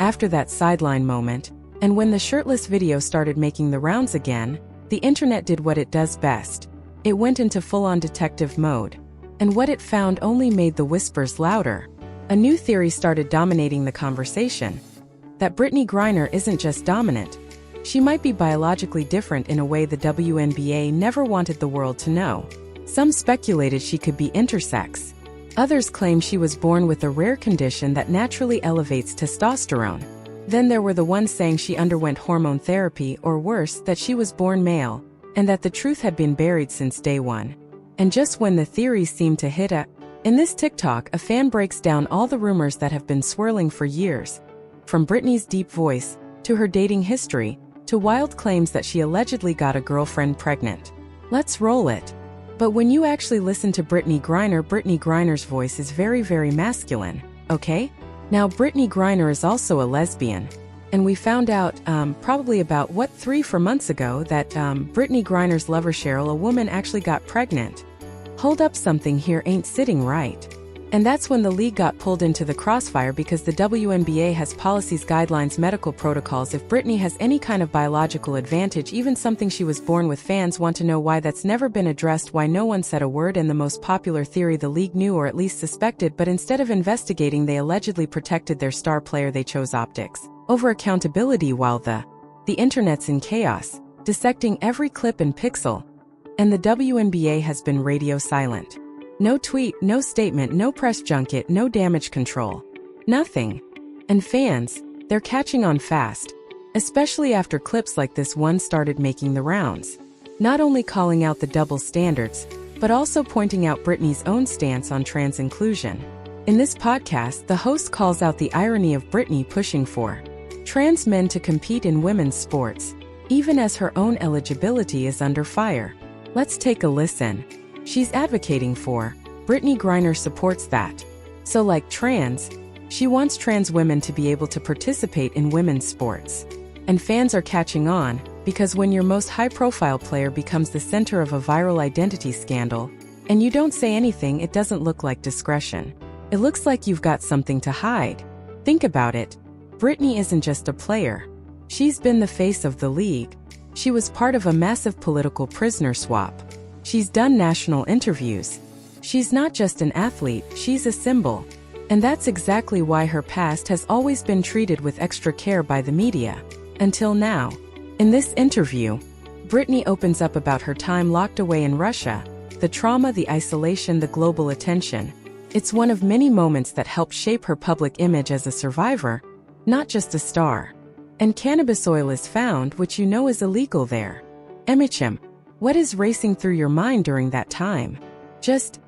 After that sideline moment, and when the shirtless video started making the rounds again, the internet did what it does best. It went into full-on detective mode. And what it found only made the whispers louder. A new theory started dominating the conversation. That Britney Griner isn't just dominant. She might be biologically different in a way the WNBA never wanted the world to know. Some speculated she could be intersex. Others claim she was born with a rare condition that naturally elevates testosterone. Then there were the ones saying she underwent hormone therapy, or worse, that she was born male, and that the truth had been buried since day one. And just when the theories seemed to hit in this TikTok, a fan breaks down all the rumors that have been swirling for years. From Britney's deep voice, to her dating history, to wild claims that she allegedly got a girlfriend pregnant. Let's roll it. But when you actually listen to Britney Griner's voice is very, very masculine, okay? Now Britney Griner is also a lesbian. And we found out, probably about, 3-4 months ago, that Britney Griner's lover Cheryl, a woman, actually got pregnant. Hold up, something here ain't sitting right. And that's when the league got pulled into the crossfire because the WNBA has policies, guidelines, medical protocols. If Britney has any kind of biological advantage, even something she was born with, fans want to know why that's never been addressed, why no one said a word. And the most popular theory the league knew, or at least suspected, but instead of investigating, they allegedly protected their star player. They chose optics over accountability while the internet's in chaos, dissecting every clip and pixel. And the WNBA has been radio silent. No tweet, no statement, no press junket, no damage control. Nothing. And fans, they're catching on fast. Especially after clips like this one started making the rounds. Not only calling out the double standards, but also pointing out Britney's own stance on trans inclusion. In this podcast, the host calls out the irony of Britney pushing for trans men to compete in women's sports, even as her own eligibility is under fire. Let's take a listen. She's advocating for. Britney Griner supports that. So like trans, she wants trans women to be able to participate in women's sports. And fans are catching on, because when your most high-profile player becomes the center of a viral identity scandal, and you don't say anything, it doesn't look like discretion. It looks like you've got something to hide. Think about it. Britney isn't just a player. She's been the face of the league. She was part of a massive political prisoner swap. She's done national interviews. She's not just an athlete, she's a symbol. And that's exactly why her past has always been treated with extra care by the media. Until now. In this interview, Britney opens up about her time locked away in Russia, the trauma, the isolation, the global attention. It's one of many moments that helped shape her public image as a survivor, not just a star. And cannabis oil is found, which you know is illegal there. MHM. What is racing through your mind during that time? Just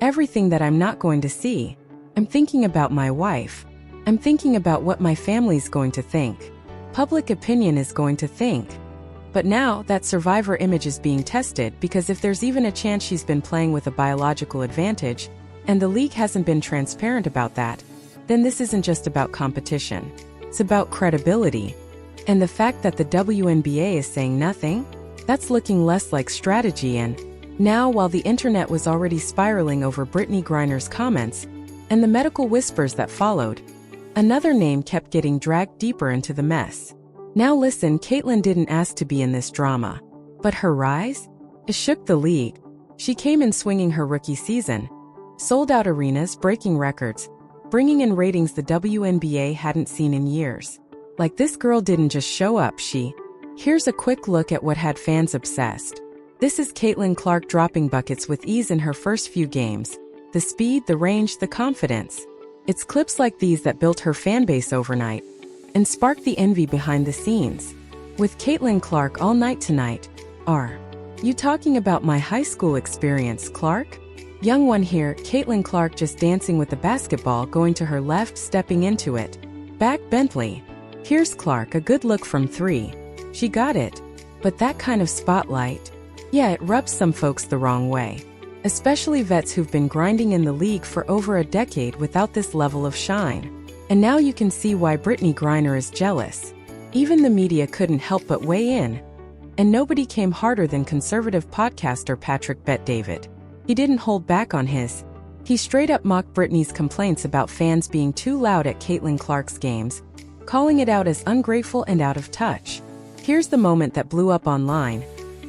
everything that I'm not going to see. I'm thinking about my wife. I'm thinking about what my family's going to think. Public opinion is going to think. But now that survivor image is being tested, because if there's even a chance she's been playing with a biological advantage, and the league hasn't been transparent about that, then this isn't just about competition. It's about credibility. And the fact that the WNBA is saying nothing? That's looking less like strategy. And now, while the internet was already spiraling over Britney Griner's comments and the medical whispers that followed, another name kept getting dragged deeper into the mess. Now listen, Caitlyn didn't ask to be in this drama. But her rise? It shook the league. She came in swinging her rookie season. Sold out arenas, breaking records, bringing in ratings the WNBA hadn't seen in years. Like, this girl didn't just show up, Here's a quick look at what had fans obsessed. This is Caitlin Clark dropping buckets with ease in her first few games. The speed, the range, the confidence. It's clips like these that built her fanbase overnight and sparked the envy behind the scenes. With Caitlin Clark all night tonight. Are you talking about my high school experience, Clark? Young one here, Caitlin Clark just dancing with the basketball, going to her left, stepping into it. Back Bentley. Here's Clark, a good look from 3. She got it. But that kind of spotlight, yeah, it rubs some folks the wrong way. Especially vets who've been grinding in the league for over a decade without this level of shine. And now you can see why Britney Griner is jealous. Even the media couldn't help but weigh in. And nobody came harder than conservative podcaster Patrick Bet-David. He didn't hold back on his. He straight up mocked Britney's complaints about fans being too loud at Caitlin Clark's games, calling it out as ungrateful and out of touch. Here's the moment that blew up online.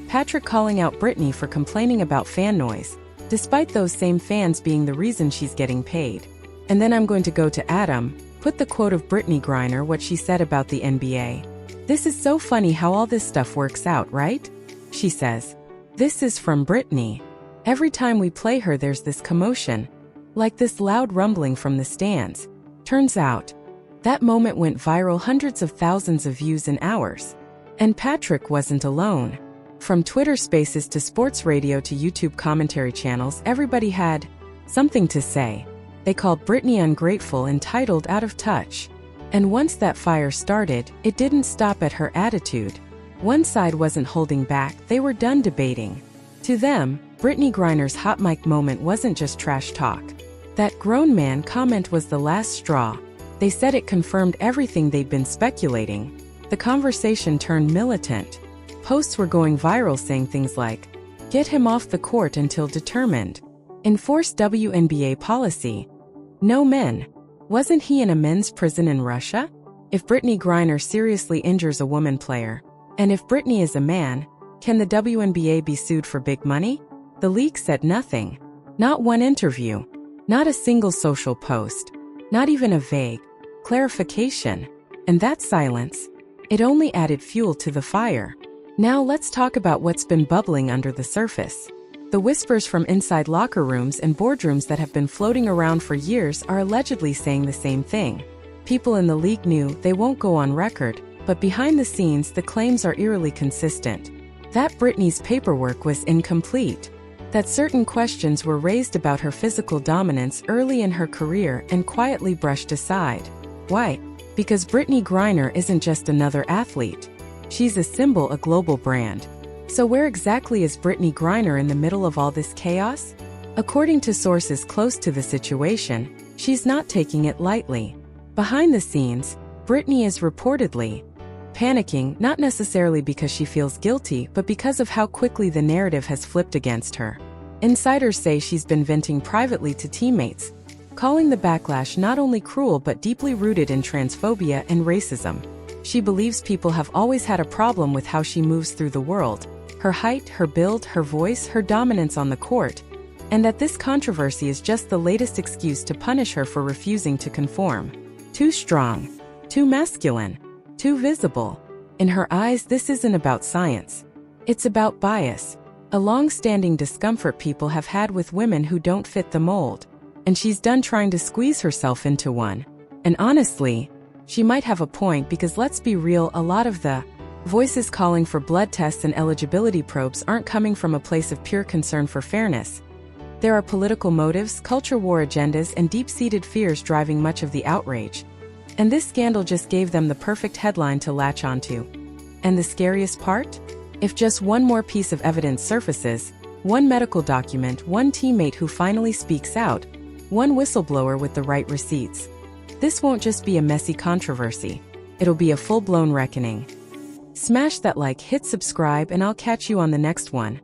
Patrick calling out Britney for complaining about fan noise, despite those same fans being the reason she's getting paid. And then I'm going to go to Adam, put the quote of Britney Griner what she said about the NBA. This is so funny how all this stuff works out, right? She says. This is from Britney. Every time we play her there's this commotion. Like this loud rumbling from the stands. Turns out, that moment went viral, hundreds of thousands of views in hours. And Patrick wasn't alone. From Twitter Spaces to sports radio to YouTube commentary channels, everybody had something to say. They called Britney ungrateful and titled Out of Touch. And once that fire started, it didn't stop at her attitude. One side wasn't holding back, they were done debating. To them, Britney Griner's hot mic moment wasn't just trash talk. That grown man comment was the last straw. They said it confirmed everything they'd been speculating. The conversation turned militant. Posts were going viral saying things like, "Get him off the court until determined." "Enforce WNBA policy." "No men." "Wasn't he in a men's prison in Russia?" If Britney Griner seriously injures a woman player, and if Britney is a man, can the WNBA be sued for big money? The league said nothing. Not one interview. Not a single social post. Not even a vague clarification. And that silence, it only added fuel to the fire. Now let's talk about what's been bubbling under the surface. The whispers from inside locker rooms and boardrooms that have been floating around for years are allegedly saying the same thing. People in the league knew they won't go on record, but behind the scenes the claims are eerily consistent. That Britney's paperwork was incomplete. That certain questions were raised about her physical dominance early in her career and quietly brushed aside. Why? Because Britney Griner isn't just another athlete. She's a symbol, a global brand. So where exactly is Britney Griner in the middle of all this chaos? According to sources close to the situation, she's not taking it lightly. Behind the scenes, Britney is reportedly panicking, not necessarily because she feels guilty, but because of how quickly the narrative has flipped against her. Insiders say she's been venting privately to teammates, calling the backlash not only cruel but deeply rooted in transphobia and racism. She believes people have always had a problem with how she moves through the world, her height, her build, her voice, her dominance on the court, and that this controversy is just the latest excuse to punish her for refusing to conform. Too strong, too masculine, too visible. In her eyes, this isn't about science. It's about bias, a long-standing discomfort people have had with women who don't fit the mold. And she's done trying to squeeze herself into one. And honestly, she might have a point, because let's be real, a lot of the voices calling for blood tests and eligibility probes aren't coming from a place of pure concern for fairness. There are political motives, culture war agendas, and deep-seated fears driving much of the outrage. And this scandal just gave them the perfect headline to latch onto. And the scariest part? If just one more piece of evidence surfaces, one medical document, one teammate who finally speaks out, one whistleblower with the right receipts, this won't just be a messy controversy. It'll be a full-blown reckoning. Smash that like, hit subscribe, and I'll catch you on the next one.